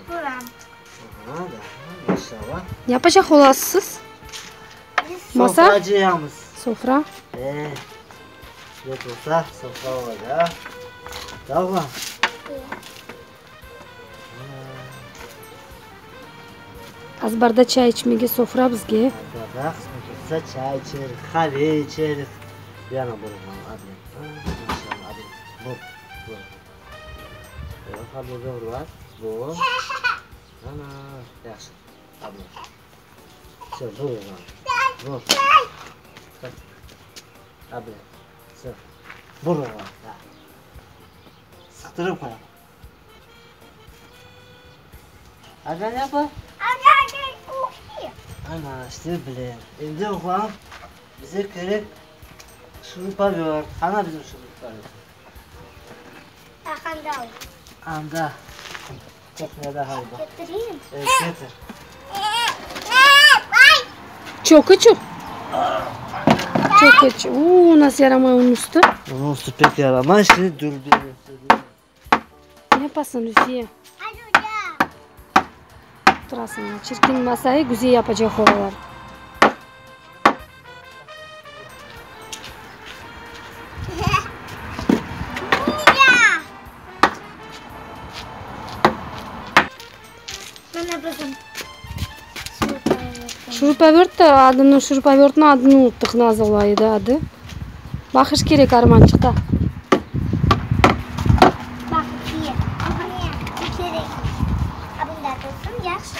Buram. Maşallah. Ne yapacak olasısız? Masa? Sofracıyamız. Sofra. Yok olsa sofra olacak. Tamam. Az barda çay içmege sofra bizge. Bardak olsa çay içeriz, kahve içeriz. Bir yana burun hadi. Maşallah hadi. Bu. Hamburger var. Bu. Ana, yaxşı. Abi. Sen bu var. Bu. Abi. Sen. Bu var. Sıktırıp koyalım. Aga ne yapar? Ana işte bile. Evde ufam. Bize gerek şurupa ver. Ana bizim şuruplar. Akanda. Anda. Teknede haydi. Getireyim. Evet getir. Çok küçük. Çok küçük. Nasıl yaramıyor onun üstü? Onun üstü pek yaramaz. Şimdi dur bir. Ne yapasın Lüfiye? Oturasın ya. Çirkin masayı güzel yapacak oralar. Şurupavert de adını Şurupavert'in adını unuttuk Nazlı'ydı adı. Bakış gerek Armançık'ta. Bak diye. Bir kere. Abunda dursun. Yaxşı.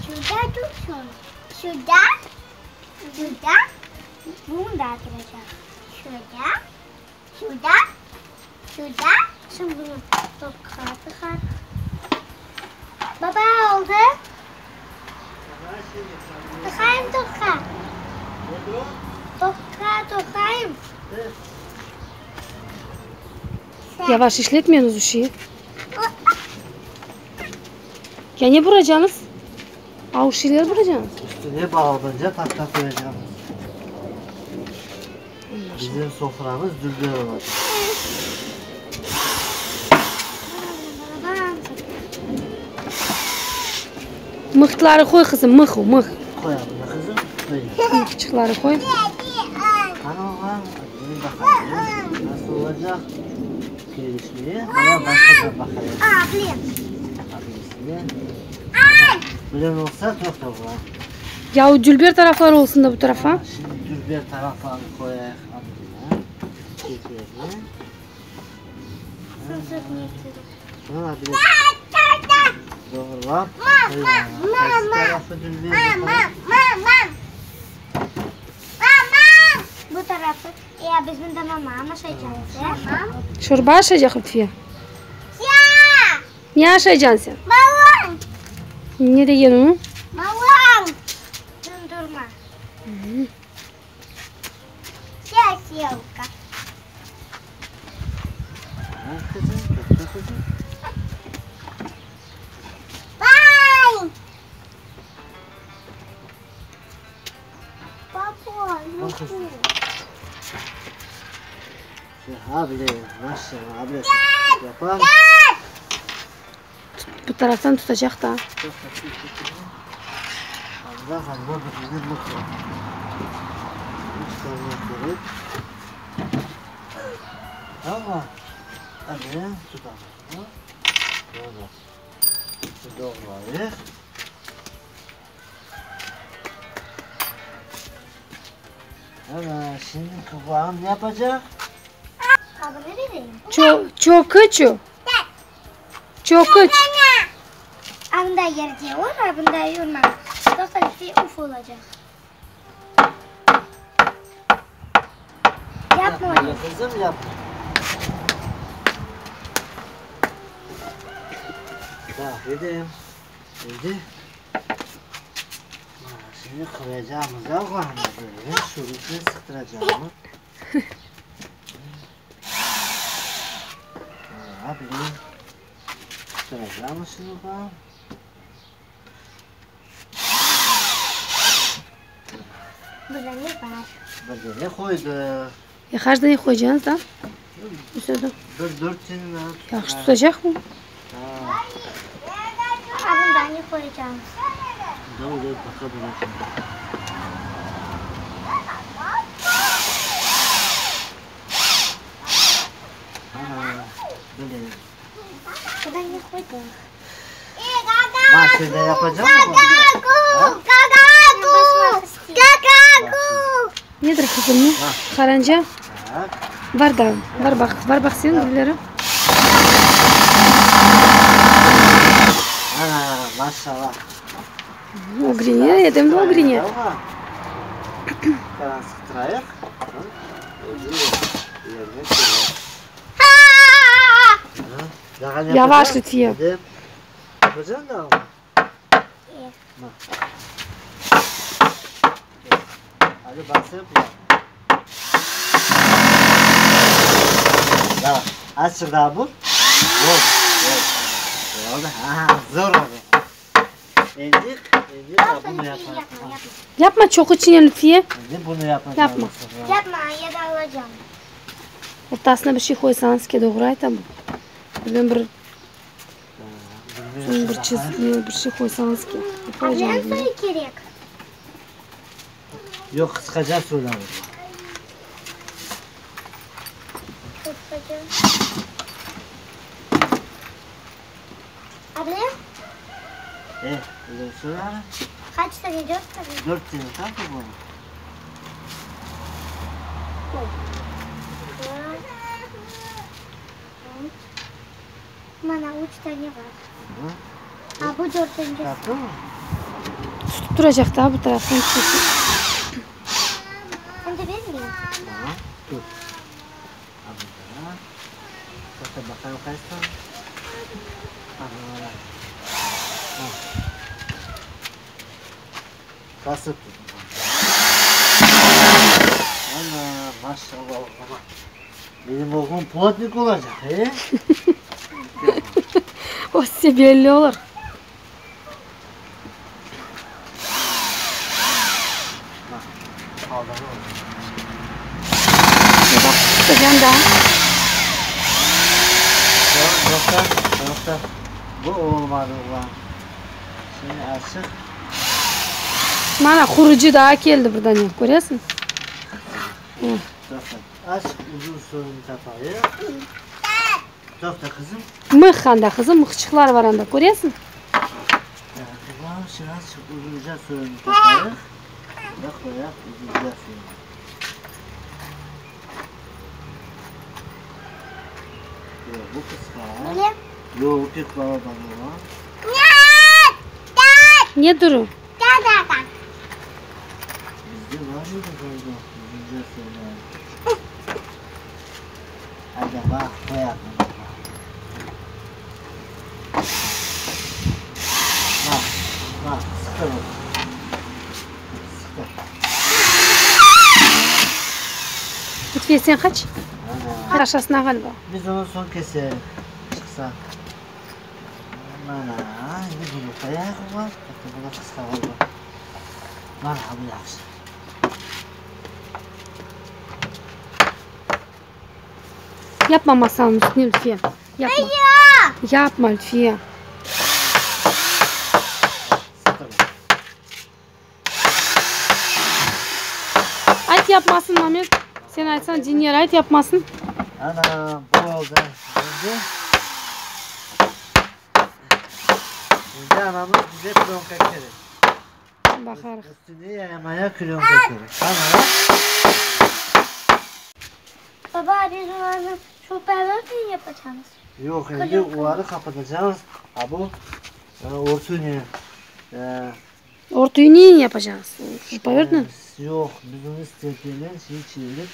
Şurada dursun. Şurada. Bunu da atacağım. Şurada. Şimdi bunu tıkar. Baba oldu. Tıkayım. Tıkayım. Yavaş işletmiyorsunuz o şeyi. Ya ne vuracaksınız? O şeyleri vuracaksınız. Üstüne bağlanınca patlatacağız. Bizim soframız dürbün olacak. Mıhları koy kızım, mıh. Koyalım da kızım. Böyle. Mıhçıkları koy. Ana bir bakalım. Nasıl olacak? Gelişmeyi. Ama başka bakalım. Bilen olsa çok da var. Ya o Cülber tarafları olsun da bu tarafa. Şimdi dürbün taraflarını koyalım. Çekelim. Sonra bir de doğru. Karşı tarafı dürbün yapalım. Bu tarafı. Ya bizim de mama aşacağız. Şurba aşacak Lütfiye. Ne aşacaksın sen? Balon. Ne diyorsun onu? Balon. Dondurma. Siyavka. Kızım, çok kızım. Bye. Baba, Abi, maşallah abi. Yapalım. Bu taraftan tutacak da. Allah Allah bizim mutlu. Ama hadi tutalım. Böyle. Doğrayık. Evet, şimdi kıvam ne yapacak? Abi ne vereyim? Çok küçük. Çok küçük. Abında yer var, abında yorma. Yoksa bir uf olacak. Yapma onu. Kızım yapma. Dedim. Şimdi kıracağımız var mı böyle? Şurupla sıktıracağımız. Abi sıktıracağımız şurupa. Burada ne var? Burada ne koydu? Ya her şeyi koyacaksınız da. Üstüne. Bir 4 senin ha. Yaxşı tutacak mı? Ha. Bundan ne koyacağım? Dur bakalım. Böyle. Bundan ne koydum? Mahşede yapacağım mı? Nedir kızım mı? Ha. Karınca. Bak. Var da. Var bak senin gülleri. Ana maşallah. Ogrinje, jedem do ogrinje. Teraz strajek. Yavaş Lütfiye. Yapacaksın da ama. Hadi basıp yap. Ya aç şurada bu. Vur. Oldu. Ha, zor oldu. Encik ya bunu yapar. Yapma çok için Lütfiye. Şimdi bunu yapacağız. Yapma. Yapma ya da alacağım. Ortasına bir şey koysanız ki doğraydı ama. Ben bir çizgi bir şey koysanız ki. Koyacağım Annem bunu. suyu gerek. Yok kıskacağız sudan. Tutacağım. Abla Öyle sudan. kaç tane? 4 tane. 4 tane tatlı bu. Bana 3 tane var. Ha bu 4 tane. Tatlı mı? Tutup duracak daha bu taraftan çekin. Sen de vermiyor. Tamam. Dur. Abi da. Çok bakalım kaç tane. Aha. Kasıp tut. Ana maşallah. Benim oğlum platnik olacak. He? O size belli olur. Bak tutacağım daha. Yoksa bu olmadı ulan. Şimdi açık. Mana kurucu daha geldi buradan ya. Görüyorsun? Aç uzun sorun tapayı. Tokta kızım. Mıh kızım mıhçıklar var anda. Görüyorsun? Tamam şimdi aç uzunca sorun tapayı. Bak koyak uzunca sorun. Bu kısma. Öyle. Yok tek baba bana var. Niye durun? Bizde var mı da böyle uzunca sorun? Hadi bak koyak. Bak sıkı bu. Sıkı. Lütfiye sen kaç? Ana. Aşağısına galiba. Biz onu son keselim. Çıksa. Mana, ini bunu koyak mı? Bakın buna kısa oldu. Merhaba yaxşı. Yapma masanın üstüne Lütfiye. Yapma. Yapma Lütfiye. Ayt yapmasın Mehmet. Sen aytsan dinler ayt yapmasın. Ana bu oldu. Şimdi anamız bize klonka kerir. Bakarız. Üstüne yayamaya klonka kerir. Ana. Baba biz onu şu pervane yapacağız. Yok şimdi uvarı kapatacağız. Ha bu ortunu. Ortayı niye yapacağız? Şupayırdın. Yok biz onu istediğinden şeyi çevirip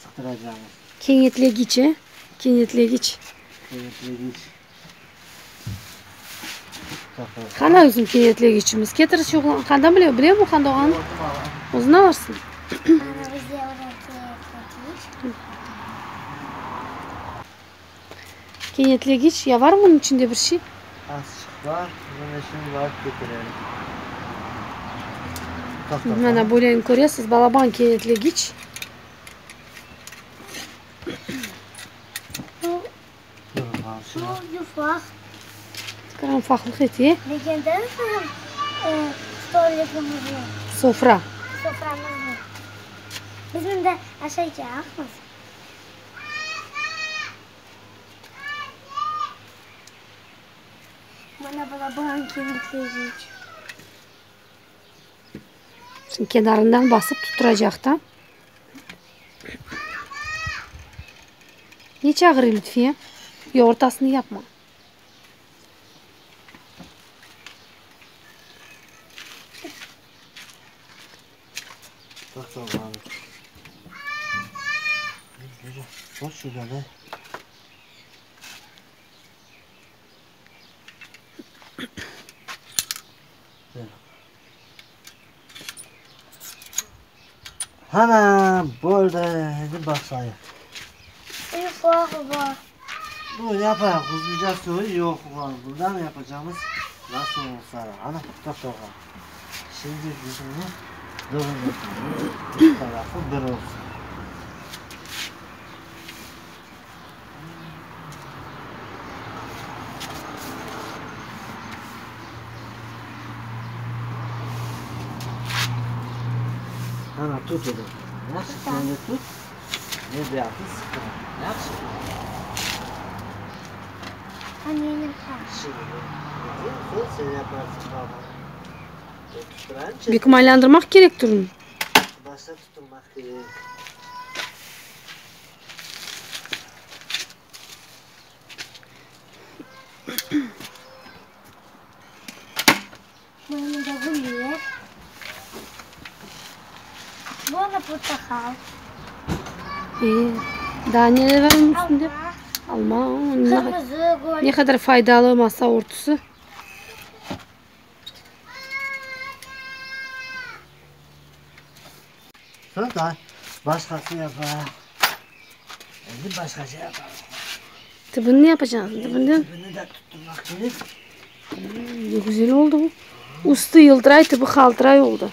sıktıracağız. Kenyetle geçe. Kenyetle geç. Qanday o'zim kenyetle geçimiz? Ketir şu qanday biliyor mu qanday olganini? O'zini avarsın. Ana bizde oraya Kenyetle geç. Ya var mı bunun içinde bir şey? Azıcık var. Buna şimdi var getirelim. Mana bo'layini ko'ryapsiz, balaban kenyetle geç. Şu yufak. Karan ufaklık eti. Legendarızın stolligimizi. Sofra. Soframızı. Bizim de aşağıya mı? Bana bulan kemikleri. Şimdi kenarından basıp tutturacak da. Niye çağırıyor Lütfiye? Ya ortasını yapma. Bak tamam abi. Bak şurada ne? Hanım burada baksana. Yufak var. Bu yapar kuzunca suyu yok var. Buradan yapacağımız nasıl olsa. Ana bak bakalım. Şimdi yüzünü doğru bir tarafı bir olsun. Ana tut onu. Yaxshi, sen de tut. Ne yaptın? Sıkı. Yaxshi. Annenin Şimdi sen yaparsın baba. Tutturanca Büyükmallandırmak gerek durun. başta tutulmak gerek. Bunu da buluyor. Bu da portakal. Daha neler var onun üstünde? Alma. Alma. Kırmızı, gol. Ne kadar faydalı masa örtüsü. Sonra da başkası yapar. Şimdi başka şey yapar. Tıbını ne yapacaksın? Tıbını Bunu da tutturmak gerek. ne güzel oldu bu. Üstü yıldıray tıbı kaldıray oldu.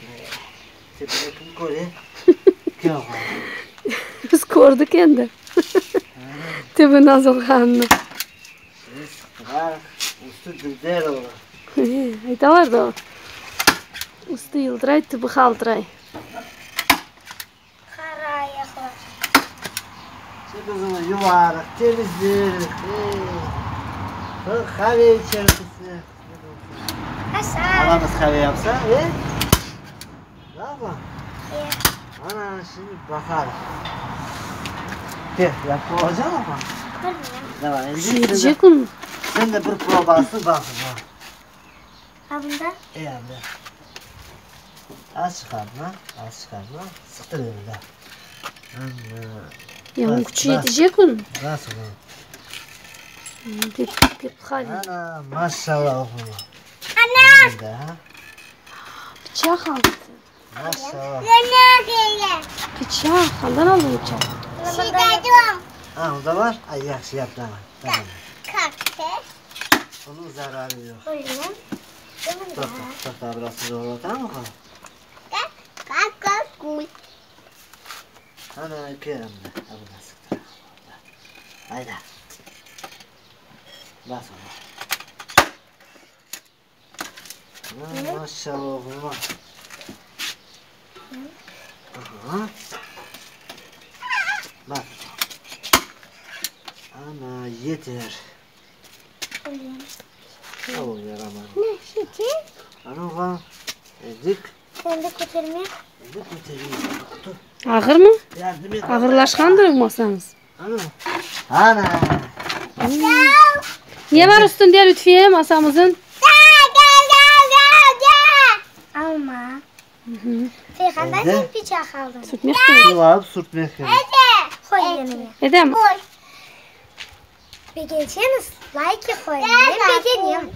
Tepede kim koyuyor? Kim koyuyor? Biz gördük kendi. Tıbı nasıl kanlı. Şimdi sıkılar. Üstü düzler olur. Ayda vardı o. Üstü yıldıray tıbı kaldıray. Kara ayaklar. Şimdi kızımı yuvarlak temizlik. Kahve içerisi. Hasan. Halamız kahve yapsa. Ne yapalım? Ana şimdi bakar. Gel yapacağım ama. Ne var? Şu yetecek onu. Sen de bir probası bak. Ha bunda? İyi abi. Az çıkarma. Az çıkarma. Sıktır önünde. Ya onun Bas, küçüğü bas. yetecek onu. Nasıl bu? Pep hali. Ana maşallah oğlum. Ana. Ha? Bıçak aldı. Maşallah. Bıçak. Handan aldı bıçak. Şiddetim. Ha o da var. Ay yaxşı yap tamam. Tamam. Kalk. Onun zararı yok. Buyurun. Bak bak bak biraz zor tamam mı? Kalk. Ana kerem de. Abi nasıl? Hayda. Bas onu. Maşallah oğlum. Aha. Bak. Ana yeter. Buyurun. Tamam yaramaz. Ne şeker? Ana ulan. Ezik. Sen de kotarmaya. Ezik öteliği. Dur. Ağır mı? Yardım et. Ağırlaşkandır masanız. Ana. Ana. Ne var üstünde Lütfiye masamızın? Alma. Hı. Feyhan'dan Evde? bir bıçak aldım. Sürtmek mi? Su var sürtmek yok. Koy yanına. Edem. Koy. Bir geçeniz like koyun. Ben beğeneyim.